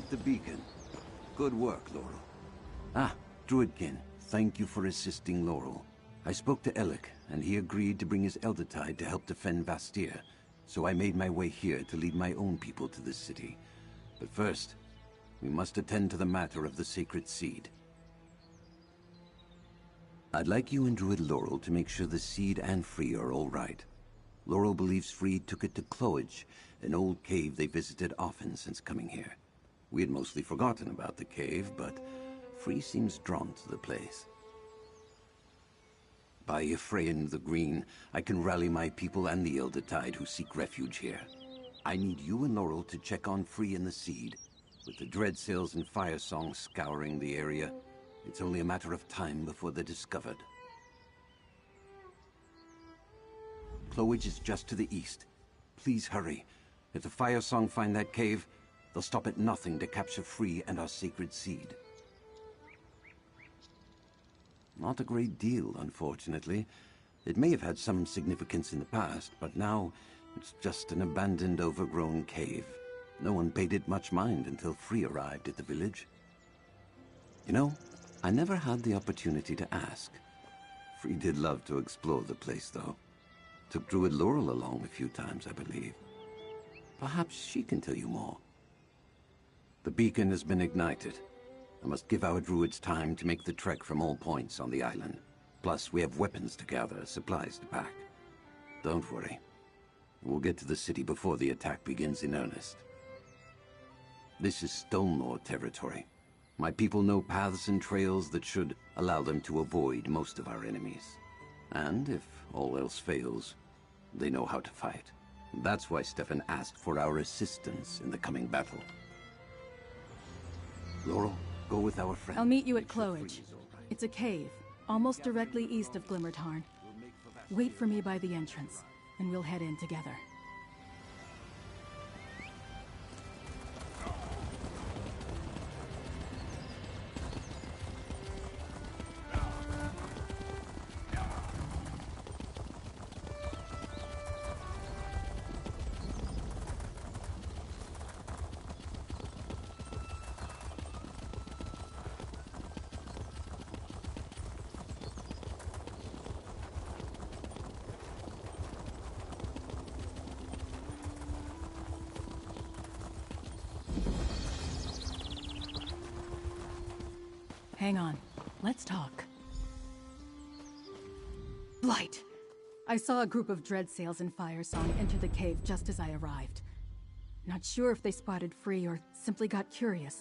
hit the beacon. Good work, Laurel. Ah, Druidkin, thank you for assisting Laurel. I spoke to Elec, and he agreed to bring his Elder Tide to help defend Vastir, so I made my way here to lead my own people to this city. But first, we must attend to the matter of the sacred seed. I'd like you and Druid Laurel to make sure the seed and Free are all right. Laurel believes Free took it to Cloage, an old cave they visited often since coming here. We had mostly forgotten about the cave, but Free seems drawn to the place. By Ephraim the Green, I can rally my people and the Elder Tide who seek refuge here. I need you and Laurel to check on Free and the seed. With the Dreadsails and Firesong scouring the area, it's only a matter of time before they're discovered. Cloage is just to the east. Please hurry. If the Firesong find that cave, they'll stop at nothing to capture Free and our sacred seed. Not a great deal, unfortunately. It may have had some significance in the past, but now it's just an abandoned, overgrown cave. No one paid it much mind until Free arrived at the village. You know, I never had the opportunity to ask. Free did love to explore the place, though. Took Druid Laurel along a few times, I believe. Perhaps she can tell you more. The beacon has been ignited. I must give our druids time to make the trek from all points on the island. Plus, we have weapons to gather, supplies to pack. Don't worry. We'll get to the city before the attack begins in earnest. This is Stonelord territory. My people know paths and trails that should allow them to avoid most of our enemies. And if all else fails, they know how to fight. That's why Stefan asked for our assistance in the coming battle. Laurel, go with our friend. I'll meet you at Cloage. It's a cave, almost directly east of Glimmertarn. Wait for me by the entrance, and we'll head in together. Hang on. Let's talk. Blight! I saw a group of Dreadsails and Firesong enter the cave just as I arrived. Not sure if they spotted Free or simply got curious,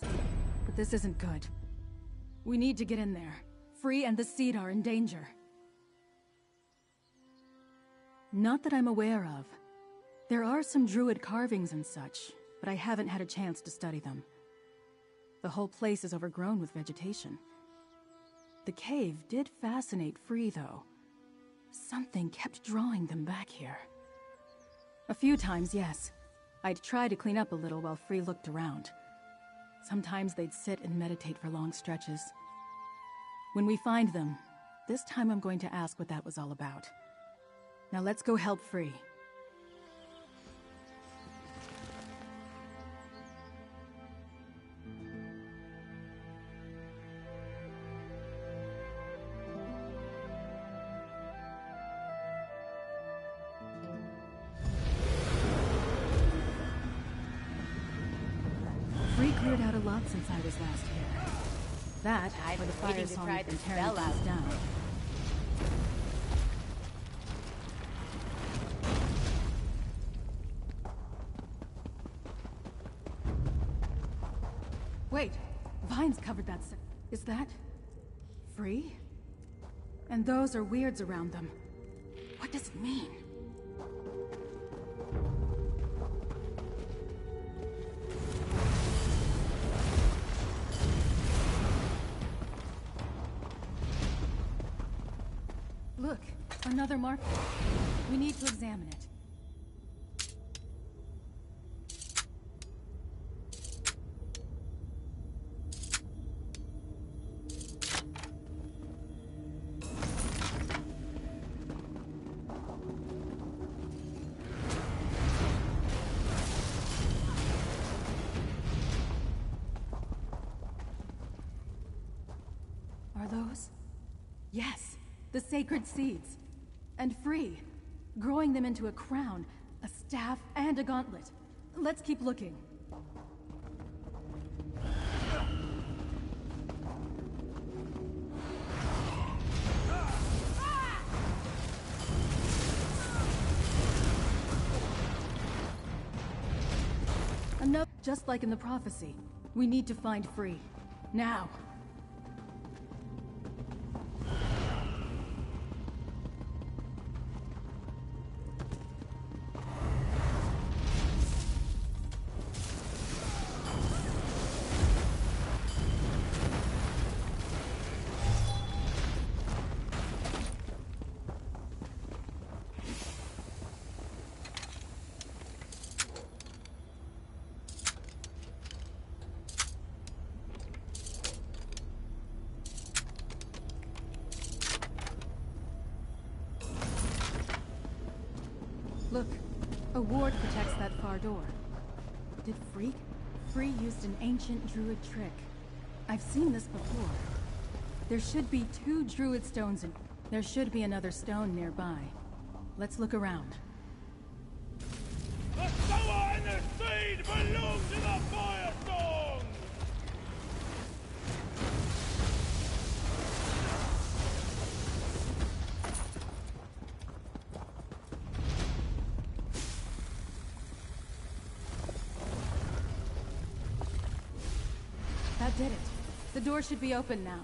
but this isn't good. We need to get in there. Free and the Seed are in danger. Not that I'm aware of. There are some druid carvings and such, but I haven't had a chance to study them. The whole place is overgrown with vegetation. The cave did fascinate Free, though. Something kept drawing them back here. A few times, yes. I'd try to clean up a little while Free looked around. Sometimes they'd sit and meditate for long stretches. When we find them, this time I'm going to ask what that was all about. Now let's go help Free. Free cleared out a lot since I was last here. That, or the Firesong had been tearing things down. Wait, vines covered that. Is that Free? And those are weirds around them. What does it mean? Look, another marker. We need to examine it. Are those? Yes, the sacred seeds. And free. Growing them into a crown, a staff, and a gauntlet. Let's keep looking. Enough, just like in the prophecy. We need to find Free. Now. Look, a ward protects that far door. Did Free used an ancient druid trick. I've seen this before. There should be 2 druid stones and there should be another stone nearby. Let's look around. The sower and the seed belong to the fire song! That did it. The door should be open now.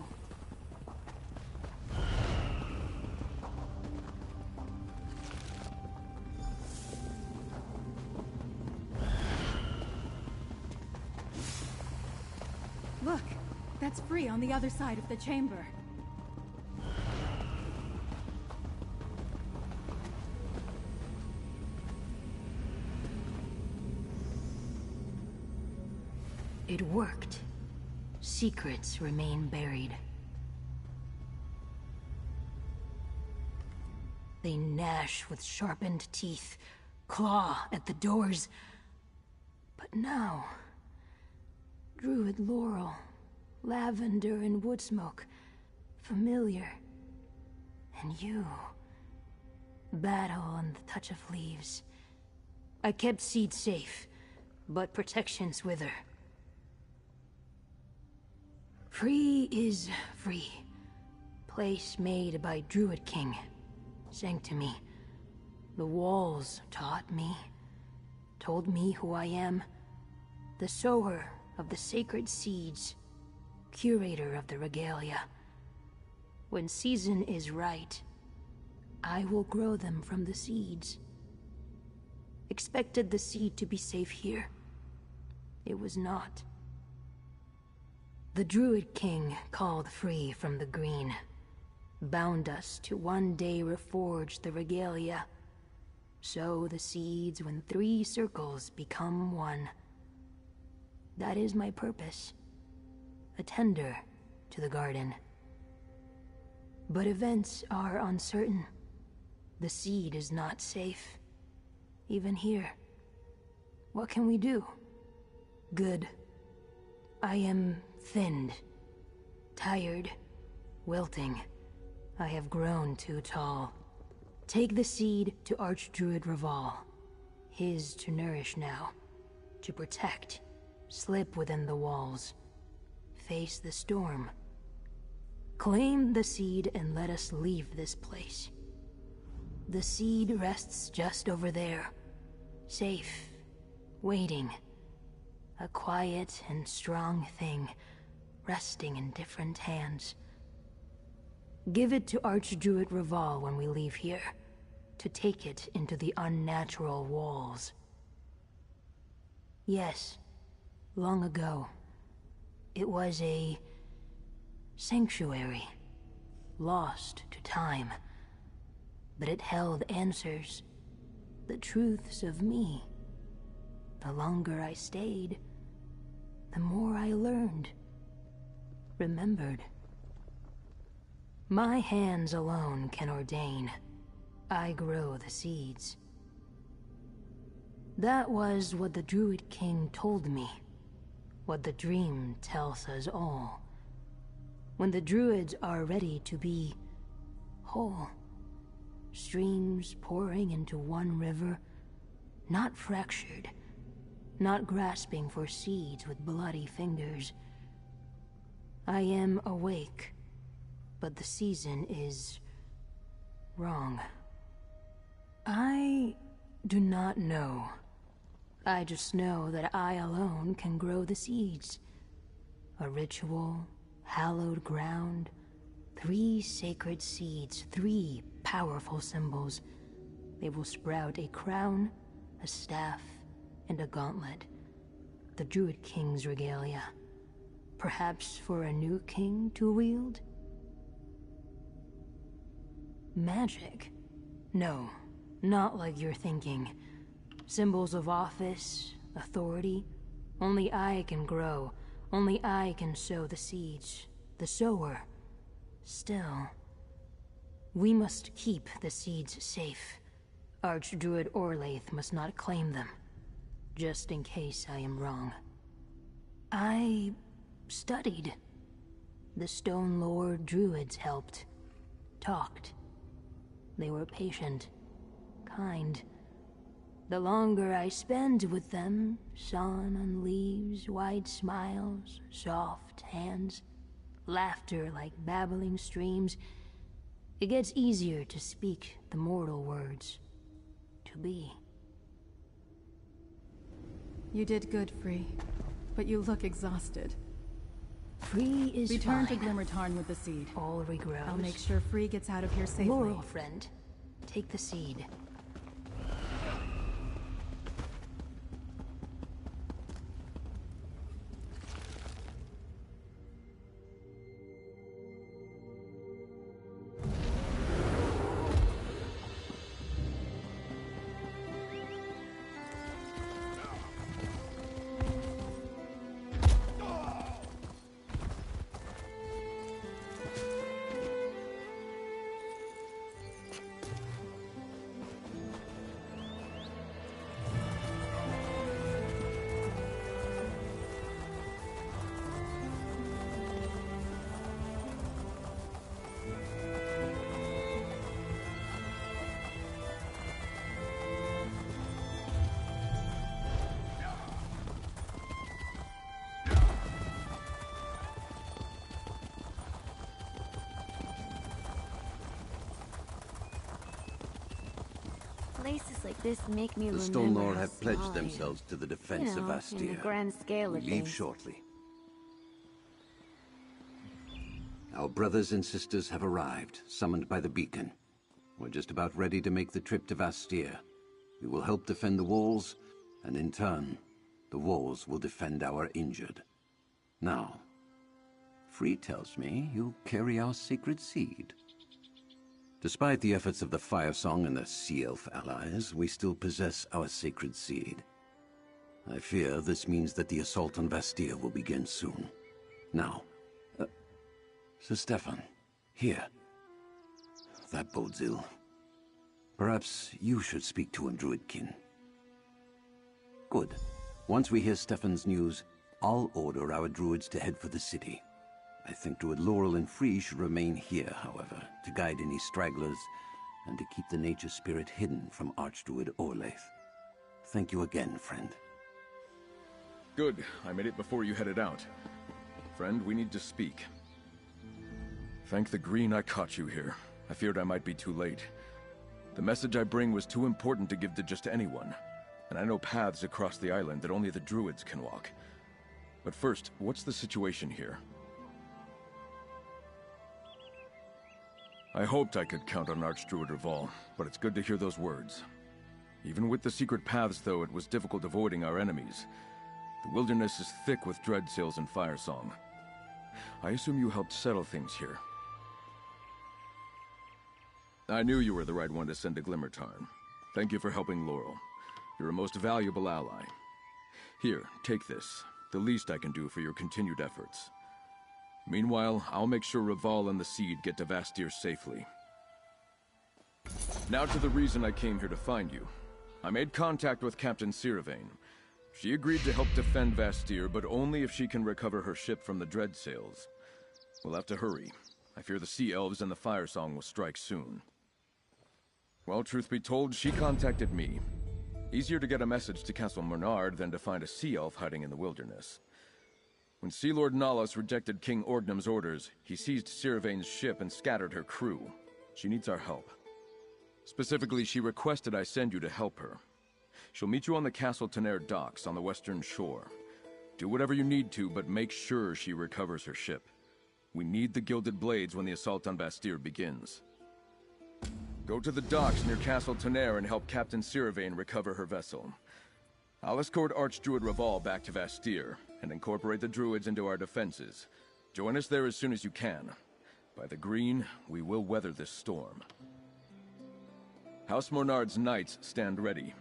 Look, that's Free on the other side of the chamber. It worked. Secrets remain buried. They gnash with sharpened teeth, claw at the doors. But now... Druid laurel, lavender and wood smoke, familiar. And you... battle and the touch of leaves. I kept seed safe, but protections wither. Free is free. Place made by Druid King. Sanctity. The walls taught me. Told me who I am. The sower of the sacred seeds. Curator of the regalia. When season is right, I will grow them from the seeds. Expected the seed to be safe here. It was not. The Druid King called Free from the green. Bound us to one day reforge the regalia. Sow the seeds when 3 circles become one. That is my purpose. A tender to the garden. But events are uncertain. The seed is not safe. Even here. What can we do? Good. I am thinned. Tired. Wilting. I have grown too tall. Take the seed to Archdruid Raval. His to nourish now. To protect. Slip within the walls. Face the storm. Claim the seed and let us leave this place. The seed rests just over there. Safe. Waiting. A quiet and strong thing. Resting in different hands. Give it to Archdruid Raval when we leave here. To take it into the unnatural walls. Yes. Long ago. It was a... sanctuary. Lost to time. But it held answers. The truths of me. The longer I stayed, the more I learned. Remembered. My hands alone can ordain. I grow the seeds. That was what the Druid King told me. What the dream tells us all. when the druids are ready to be whole. Streams pouring into one river, not fractured, not grasping for seeds with bloody fingers. I am awake, but the season is wrong. I do not know. I just know that I alone can grow the seeds. A ritual, hallowed ground, 3 sacred seeds, 3 powerful symbols. They will sprout a crown, a staff, and a gauntlet. The Druid King's regalia. Perhaps for a new king to wield? Magic? No, not like you're thinking. Symbols of office, authority. Only I can grow. Only I can sow the seeds. The sower. Still, we must keep the seeds safe. Archdruid Orlaith must not claim them. Just in case I am wrong. I studied. The Stone Lord Druids helped. Talked. They were patient. Kind. The longer I spend with them, sun on leaves, wide smiles, soft hands, laughter like babbling streams, it gets easier to speak the mortal words. To be. You did good, Free. But you look exhausted. Free is Return fine. to Glimmertarn with the seed. All regrows. I'll make sure Free gets out of here safely. Laurel, friend. Take the seed. Places like this make me The remember Stone Lord how have pledged small I am. themselves to the defense of In the Astir. grand scale We of leave things. shortly. Our brothers and sisters have arrived, summoned by the beacon. We're just about ready to make the trip to Astir. We will help defend the walls, and in turn, the walls will defend our injured. Now, Free tells me you carry our sacred seed. Despite the efforts of the Fire Song and the Sea Elf allies, we still possess our sacred seed. I fear this means that the assault on Astir will begin soon. Now, Sir Stefan, here. That bodes ill. Perhaps you should speak to him, Druidkin. Good. Once we hear Stefan's news, I'll order our druids to head for the city. I think Druid Laurel and Free should remain here, however, to guide any stragglers and to keep the nature spirit hidden from Archdruid Orlaith. Thank you again, friend. Good. I made it before you headed out. Friend, we need to speak. Thank the Green I caught you here. I feared I might be too late. The message I bring was too important to give to just anyone. And I know paths across the island that only the druids can walk. But first, what's the situation here? I hoped I could count on Archdruid Reval, but it's good to hear those words. Even with the secret paths, though, it was difficult avoiding our enemies. The wilderness is thick with dreadsails and firesong. I assume you helped settle things here. I knew you were the right one to send to Glimmertarn. Thank you for helping Laurel. You're a most valuable ally. Here, take this. The least I can do for your continued efforts. Meanwhile, I'll make sure Reval and the Seed get to Astir safely. Now to the reason I came here to find you. I made contact with Captain Siravain. She agreed to help defend Astir, but only if she can recover her ship from the Dreadsails. We'll have to hurry. I fear the Sea Elves and the Fire Song will strike soon. Well, truth be told, she contacted me. Easier to get a message to Castle Mernard than to find a Sea Elf hiding in the wilderness. When Sea Lord Nalos rejected King Orgnum's orders, he seized Sirvain's ship and scattered her crew. She needs our help. Specifically, she requested I send you to help her. She'll meet you on the Castle Tedn docks on the western shore. Do whatever you need to, but make sure she recovers her ship. We need the Gilded Blades when the assault on Bastir begins. Go to the docks near Castle Tedn and help Captain Sirvain recover her vessel. I'll escort Archdruid Raval back to Bastir and incorporate the druids into our defenses. Join us there as soon as you can. By the green, we will weather this storm. House Mernard's knights stand ready.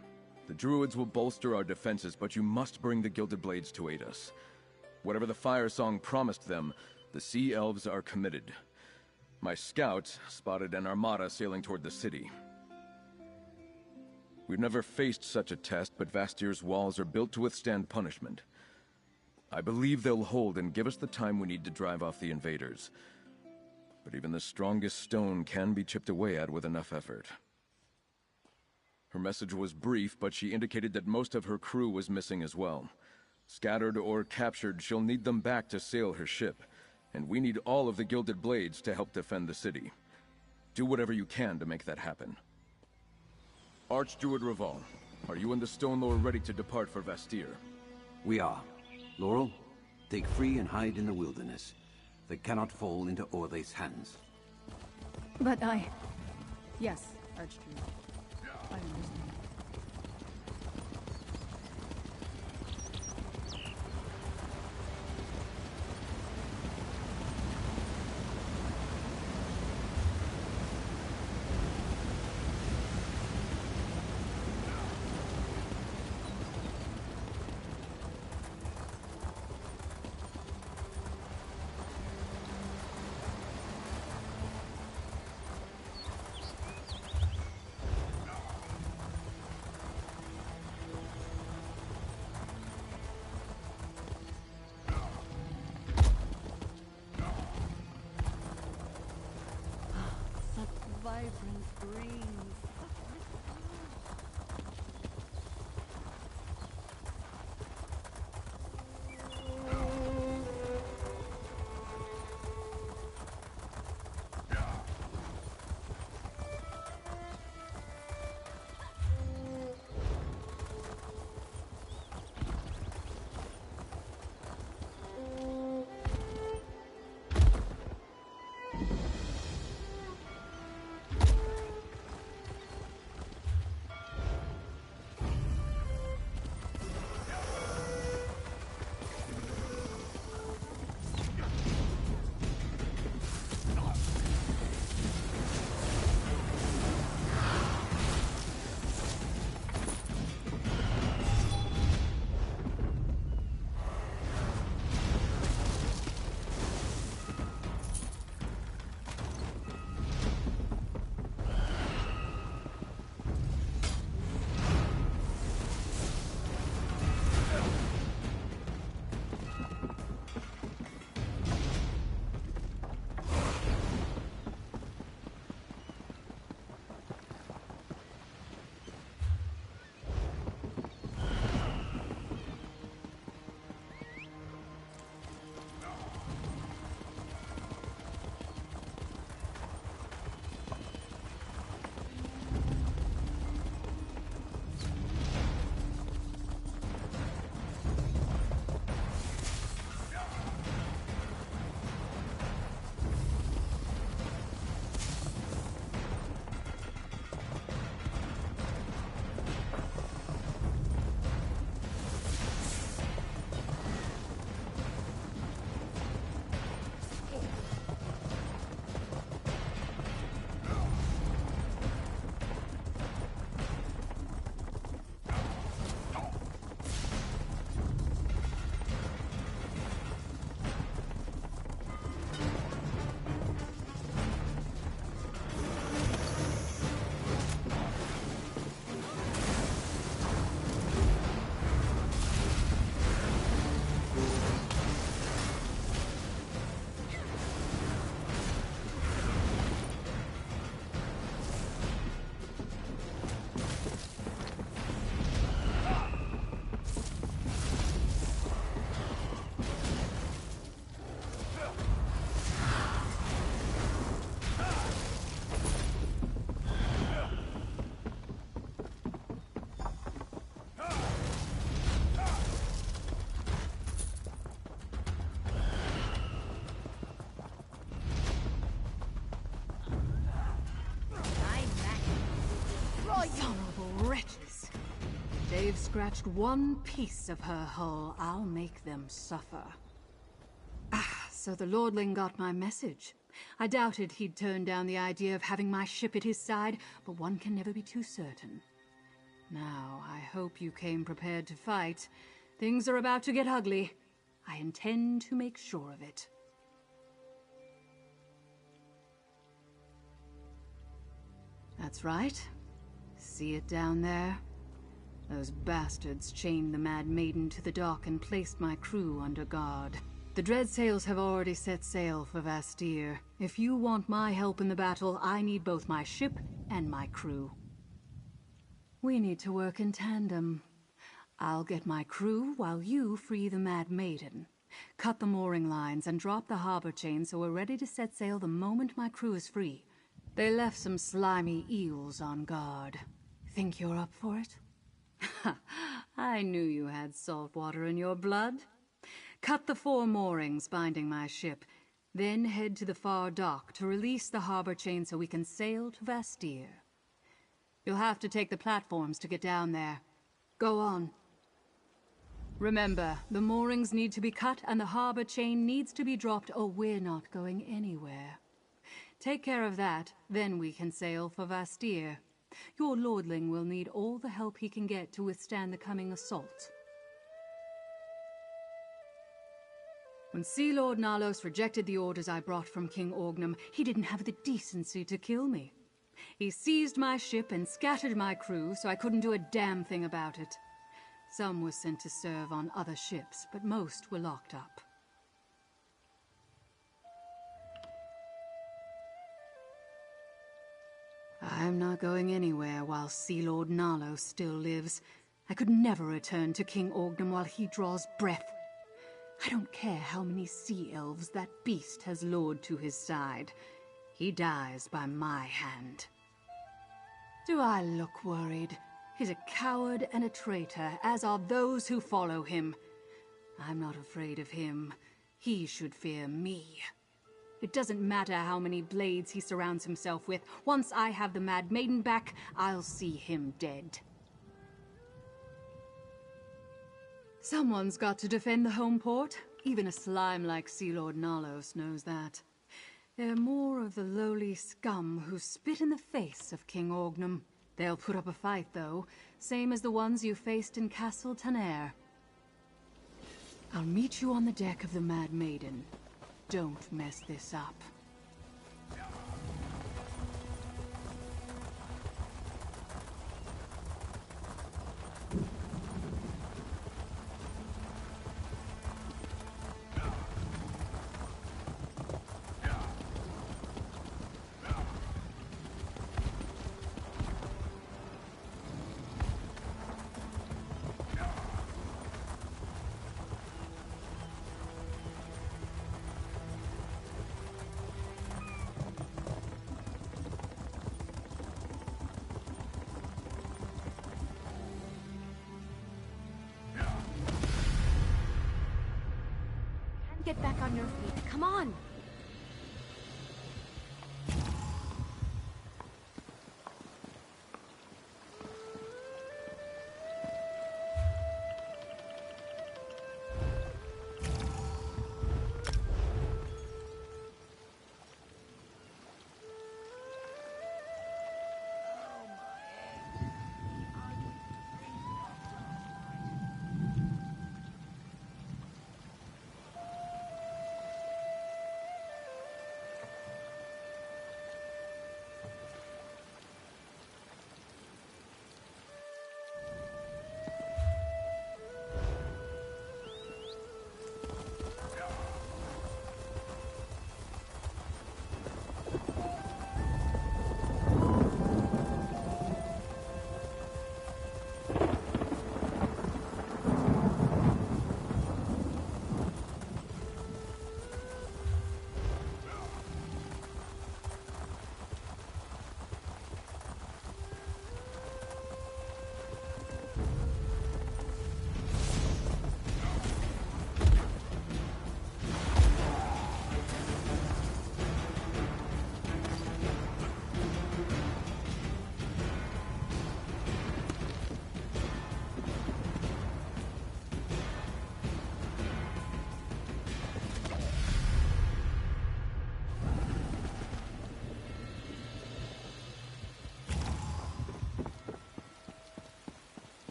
The druids will bolster our defenses, but you must bring the Gilded Blades to aid us. Whatever the Fire Song promised them, the Sea Elves are committed. My scouts spotted an armada sailing toward the city. We've never faced such a test, but Vastir's walls are built to withstand punishment. I believe they'll hold and give us the time we need to drive off the invaders. But even the strongest stone can be chipped away at with enough effort. Her message was brief, but she indicated that most of her crew was missing as well. Scattered or captured, she'll need them back to sail her ship, and we need all of the Gilded Blades to help defend the city. Do whatever you can to make that happen. Archdruid Raval, are you and the Stone Lord ready to depart for Vastir? We are. Laurel, take free and hide in the wilderness. They cannot fall into Orthe's hands. But Yes, Archdruid. I understand. Vibrant greens. Dishonorable wretches. They've scratched one piece of her hull. I'll make them suffer. Ah, so the Lordling got my message. I doubted he'd turn down the idea of having my ship at his side, but one can never be too certain. Now, I hope you came prepared to fight. Things are about to get ugly. I intend to make sure of it. That's right. See it down there? Those bastards chained the Mad Maiden to the dock and placed my crew under guard. The Dreadsails have already set sail for Vastir. If you want my help in the battle, I need both my ship and my crew. We need to work in tandem. I'll get my crew while you free the Mad Maiden. Cut the mooring lines and drop the harbor chain so we're ready to set sail the moment my crew is free. They left some slimy eels on guard. Think you're up for it? I knew you had salt water in your blood. Cut the 4 moorings binding my ship, then head to the far dock to release the harbor chain so we can sail to Vastir. You'll have to take the platforms to get down there. Go on. Remember, the moorings need to be cut and the harbor chain needs to be dropped or we're not going anywhere. Take care of that, then we can sail for Vastir. Your lordling will need all the help he can get to withstand the coming assault. When Sea Lord Nalos rejected the orders I brought from King Orgnum, he didn't have the decency to kill me. He seized my ship and scattered my crew, so I couldn't do a damn thing about it. Some were sent to serve on other ships, but most were locked up. I'm not going anywhere while Sea Lord Nalos still lives. I could never return to King Orgnum while he draws breath. I don't care how many sea elves that beast has lured to his side. He dies by my hand. Do I look worried? He's a coward and a traitor, as are those who follow him. I'm not afraid of him. He should fear me. It doesn't matter how many blades he surrounds himself with. Once I have the Mad Maiden back, I'll see him dead. Someone's got to defend the home port. Even a slime like Sea Lord Nalos knows that. They're more of the lowly scum who spit in the face of King Orgnum. They'll put up a fight, though, same as the ones you faced in Castle Taner. I'll meet you on the deck of the Mad Maiden. Don't mess this up. Get back on your feet. Come on!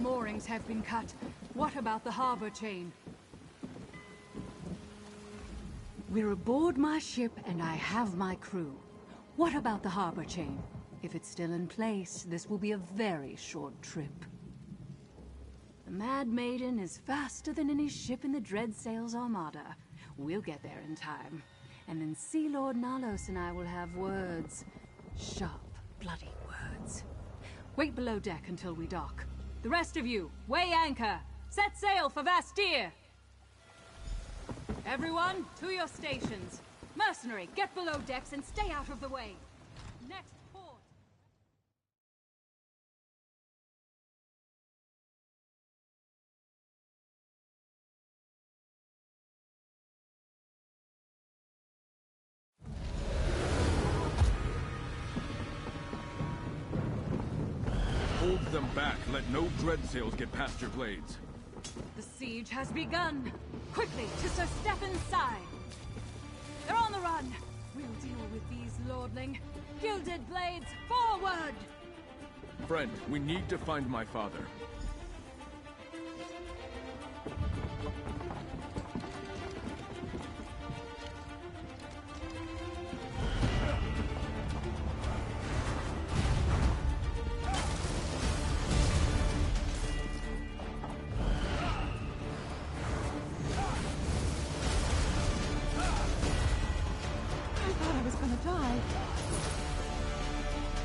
moorings have been cut. What about the harbor chain? We're aboard my ship and I have my crew. What about the harbor chain? If it's still in place, this will be a very short trip. The Mad Maiden is faster than any ship in the Dreadsails Armada. We'll get there in time. And then Sea Lord Nalos and I will have words. Sharp, bloody words. Wait below deck until we dock. The rest of you, weigh anchor! Set sail for Vastir! Everyone, to your stations. Mercenary, get below decks and stay out of the way. Next port. Hold them back. Let no dreadsails get past your blades. The siege has begun. Quickly, to Sir Stefan's side. They're on the run. We'll deal with these, lordling. Gilded blades, forward! Friend, we need to find my father.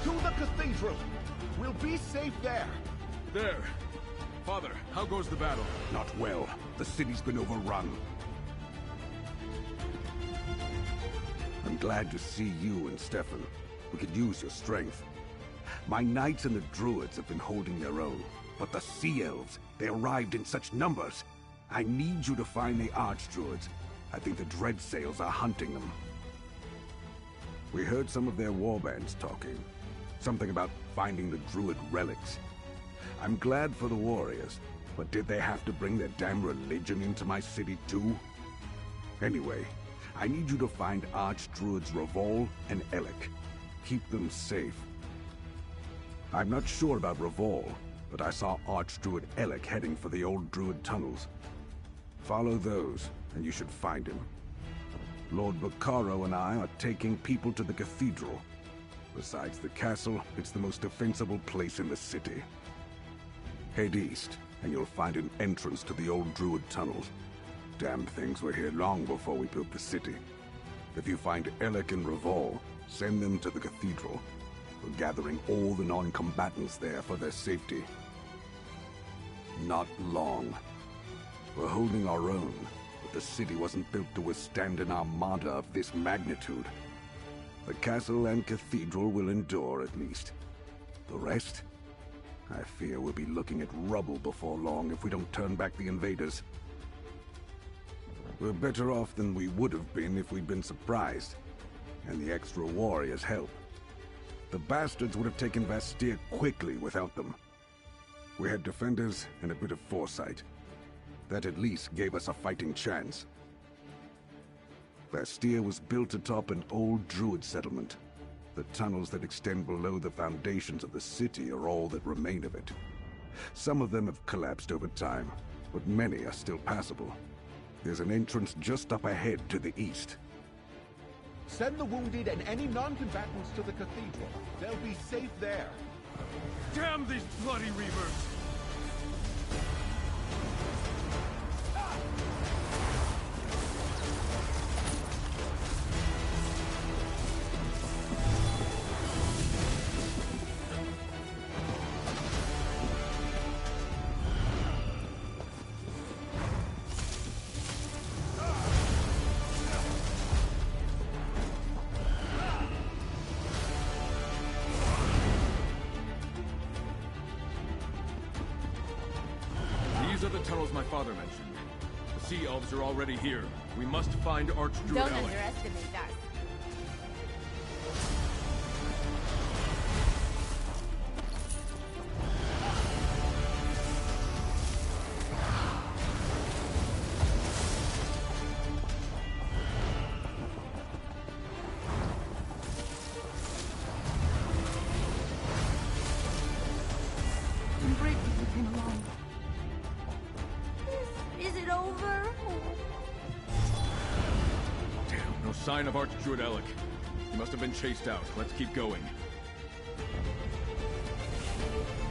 To the cathedral! We'll be safe there! There. Father, how goes the battle? Not well. The city's been overrun. I'm glad to see you and Stefan. We could use your strength. My knights and the druids have been holding their own. But the sea elves, they arrived in such numbers. I need you to find the archdruids. I think the Dreadsails are hunting them. We heard some of their warbands talking. Something about finding the druid relics. I'm glad for the warriors, but did they have to bring their damn religion into my city too? Anyway, I need you to find archdruids Revol and Elec. Keep them safe. I'm not sure about Revol, but I saw archdruid Elec heading for the old druid tunnels. Follow those, and you should find him. Lord Bacaro and I are taking people to the cathedral. Besides the castle, it's the most defensible place in the city. Head east, and you'll find an entrance to the old druid tunnels. Damn things were here long before we built the city. If you find Elec and Revol, send them to the cathedral. We're gathering all the non-combatants there for their safety. Not long. We're holding our own, but the city wasn't built to withstand an armada of this magnitude. The castle and cathedral will endure, at least. The rest? I fear we'll be looking at rubble before long if we don't turn back the invaders. We're better off than we would have been if we'd been surprised, and the extra warriors help. The bastards would have taken Vastir quickly without them. We had defenders and a bit of foresight. That at least gave us a fighting chance. Vastir was built atop an old druid settlement. The tunnels that extend below the foundations of the city are all that remain of it. Some of them have collapsed over time, but many are still passable. There's an entrance just up ahead to the east. Send the wounded and any non-combatants to the cathedral. They'll be safe there. Damn these bloody reavers! These are the tunnels my father mentioned. The sea elves are already here. We must find Archdruid Don't Elec. underestimate us. I'm grateful you came along. No sign of Archdruid Alec. He must have been chased out. Let's keep going.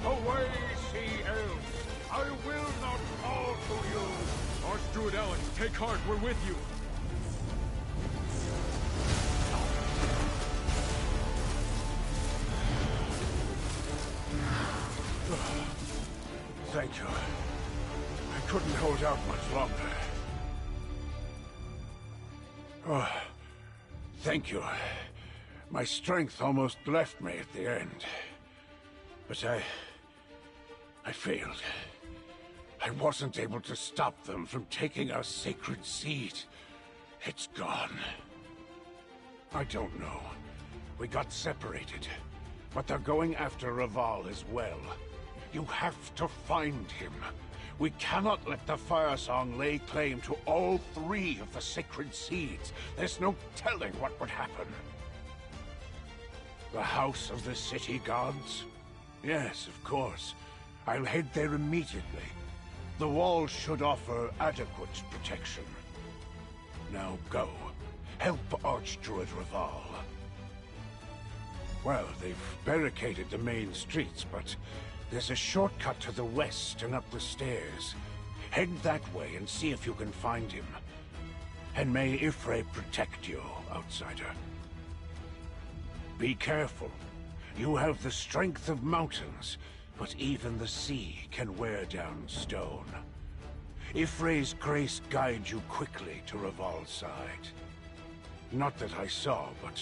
Away, sea elves! I will not fall to you! Archdruid Alec, take heart, we're with you! Thank you. I couldn't hold out much longer. Oh, thank you. My strength almost left me at the end. But I failed. I wasn't able to stop them from taking our sacred seed. It's gone. I don't know. We got separated. But they're going after Raval as well. You have to find him. We cannot let the Firesong lay claim to all 3 of the sacred seeds. There's no telling what would happen. The House of the City Gods? Yes, of course. I'll head there immediately. The wall should offer adequate protection. Now go. Help Archdruid Raval. Well, they've barricaded the main streets, but there's a shortcut to the west and up the stairs. Head that way and see if you can find him. And may Ifrei protect you, outsider. Be careful. You have the strength of mountains, but even the sea can wear down stone. Ifrei's grace guide you quickly to Raval's side. Not that I saw, but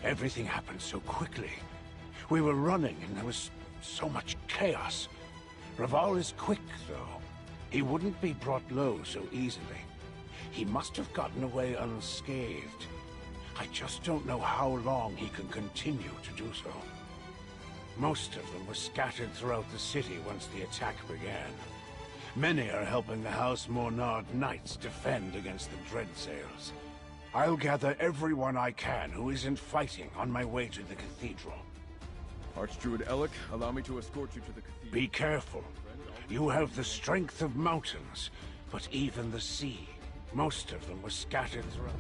everything happened so quickly. We were running and there was so much chaos. Raval is quick, though. He wouldn't be brought low so easily. He must have gotten away unscathed. I just don't know how long he can continue to do so. Most of them were scattered throughout the city once the attack began. Many are helping the House Mornard Knights defend against the Dreadsails. I'll gather everyone I can who isn't fighting on my way to the cathedral. Archdruid Alec, allow me to escort you to the cathedral. Be careful. You have the strength of mountains, but even the sea. Most of them were scattered throughout.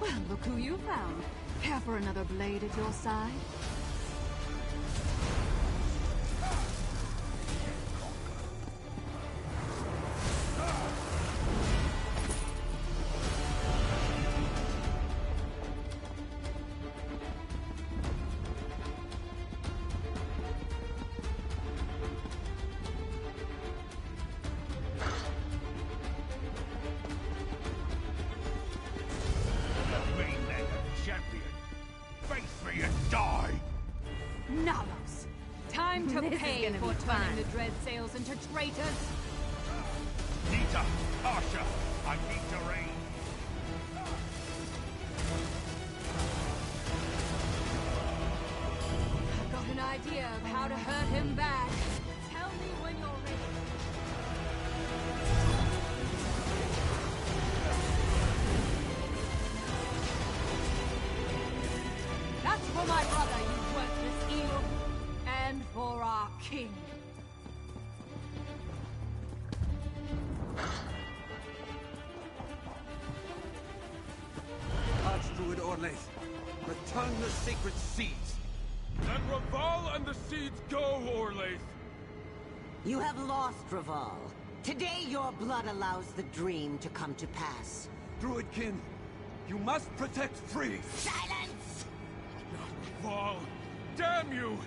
Well, look who you found. Care for another blade at your side? Nalos! Time to pay for turning the Dreadsails into traitors! Nita! Asha! I need to rain! I've got an idea of how to hurt him bad. Tell me when you're ready. That's for my brother, you worthless eel. And for our king. Archdruid Orlaith, return the sacred seeds. Let Raval and the seeds go, Orlaith! You have lost, Raval. Today your blood allows the dream to come to pass. Druidkin, you must protect Free. Silence! Not Raval! Damn you!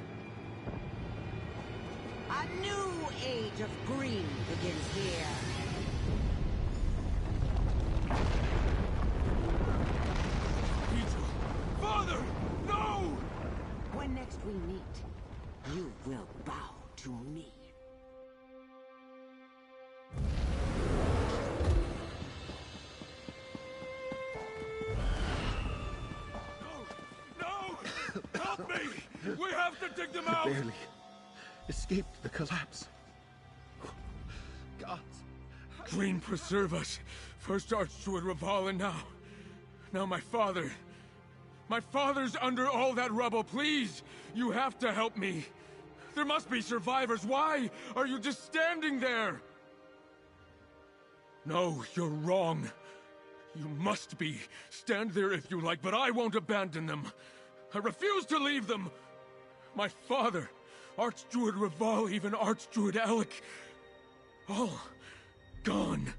A new age of green begins here. Peter! Father! No! When next we meet, you will bow to me. No! Help me! We have to dig them out! Barely escaped the collapse. Gods. Green preserve us. First Archdruid Raval and now my father. My father's under all that rubble. Please, you have to help me. There must be survivors. Why are you just standing there? No, you're wrong. You must be. Stand there if you like, but I won't abandon them. I refuse to leave them. My father, Archdruid Raval, even Archdruid Alec, all gone.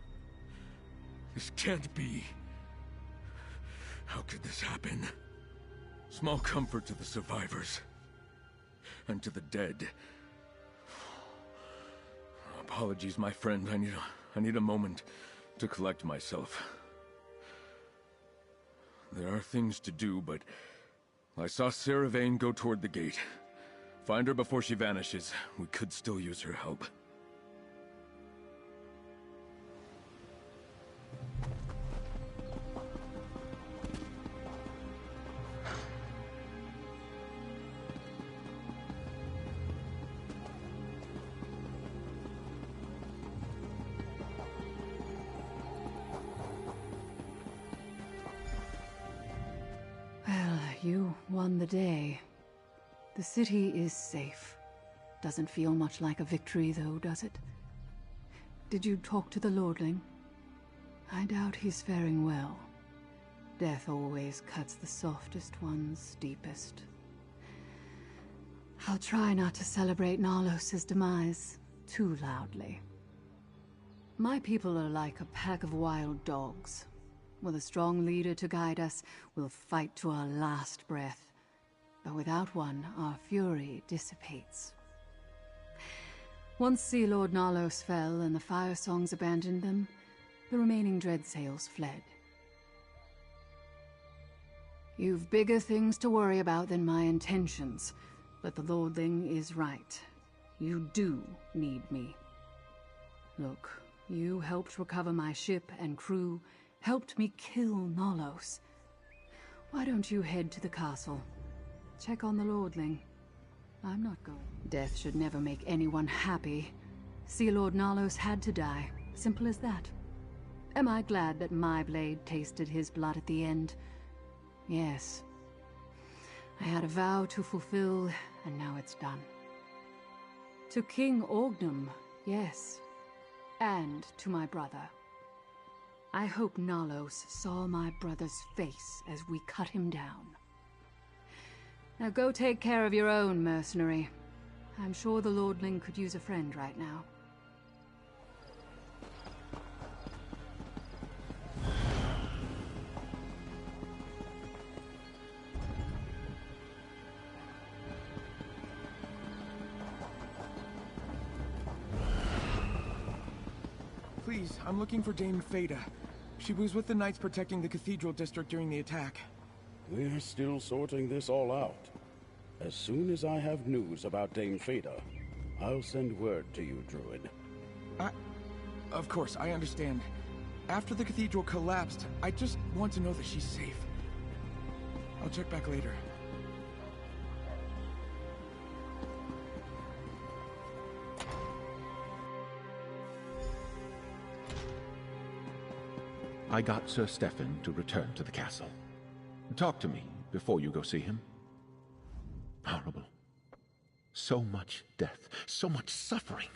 This can't be. How could this happen? Small comfort to the survivors. And to the dead. Apologies, my friend. I need a moment to collect myself. There are things to do, but I saw Sarah Vane go toward the gate. Find her before she vanishes. We could still use her help. You won the day. The city is safe. Doesn't feel much like a victory, though, does it? Did you talk to the Lordling? I doubt he's faring well. Death always cuts the softest ones deepest. I'll try not to celebrate Nalos' demise too loudly. My people are like a pack of wild dogs. With a strong leader to guide us, we'll fight to our last breath. But without one, our fury dissipates. Once Sea Lord Nalos fell and the Fire Songs abandoned them, the remaining Dreadsails fled. You've bigger things to worry about than my intentions, but the Lordling is right. You do need me. Look, you helped recover my ship and crew, helped me kill Nalos. Why don't you head to the castle? Check on the Lordling. I'm not going. Death should never make anyone happy. Sea Lord Nalos had to die. Simple as that. Am I glad that my blade tasted his blood at the end? Yes. I had a vow to fulfill, and now it's done. To King Orgnum, yes. And to my brother. I hope Nalos saw my brother's face as we cut him down. Now go take care of your own, mercenary. I'm sure the Lordling could use a friend right now. Please, I'm looking for Dame Fada. She was with the Knights protecting the Cathedral District during the attack. We're still sorting this all out. As soon as I have news about Dame Fada, I'll send word to you, Druid. Of course, I understand. After the Cathedral collapsed, I just want to know that she's safe. I'll check back later. I got Sir Stefan to return to the castle. Talk to me before you go see him. Horrible. So much death, so much suffering.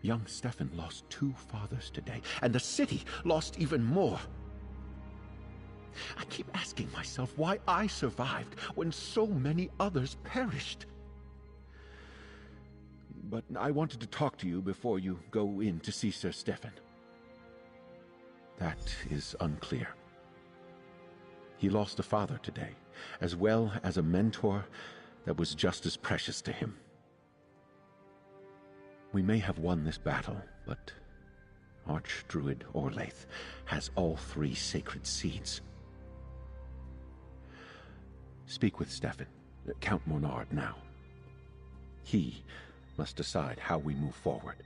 Young Stefan lost 2 fathers today, and the city lost even more. I keep asking myself why I survived when so many others perished. But I wanted to talk to you before you go in to see Sir Stefan. That is unclear. He lost a father today, as well as a mentor that was just as precious to him. We may have won this battle, but Archdruid Orlaith has all 3 sacred seeds. Speak with Stefan, Count Monard, now. He must decide how we move forward.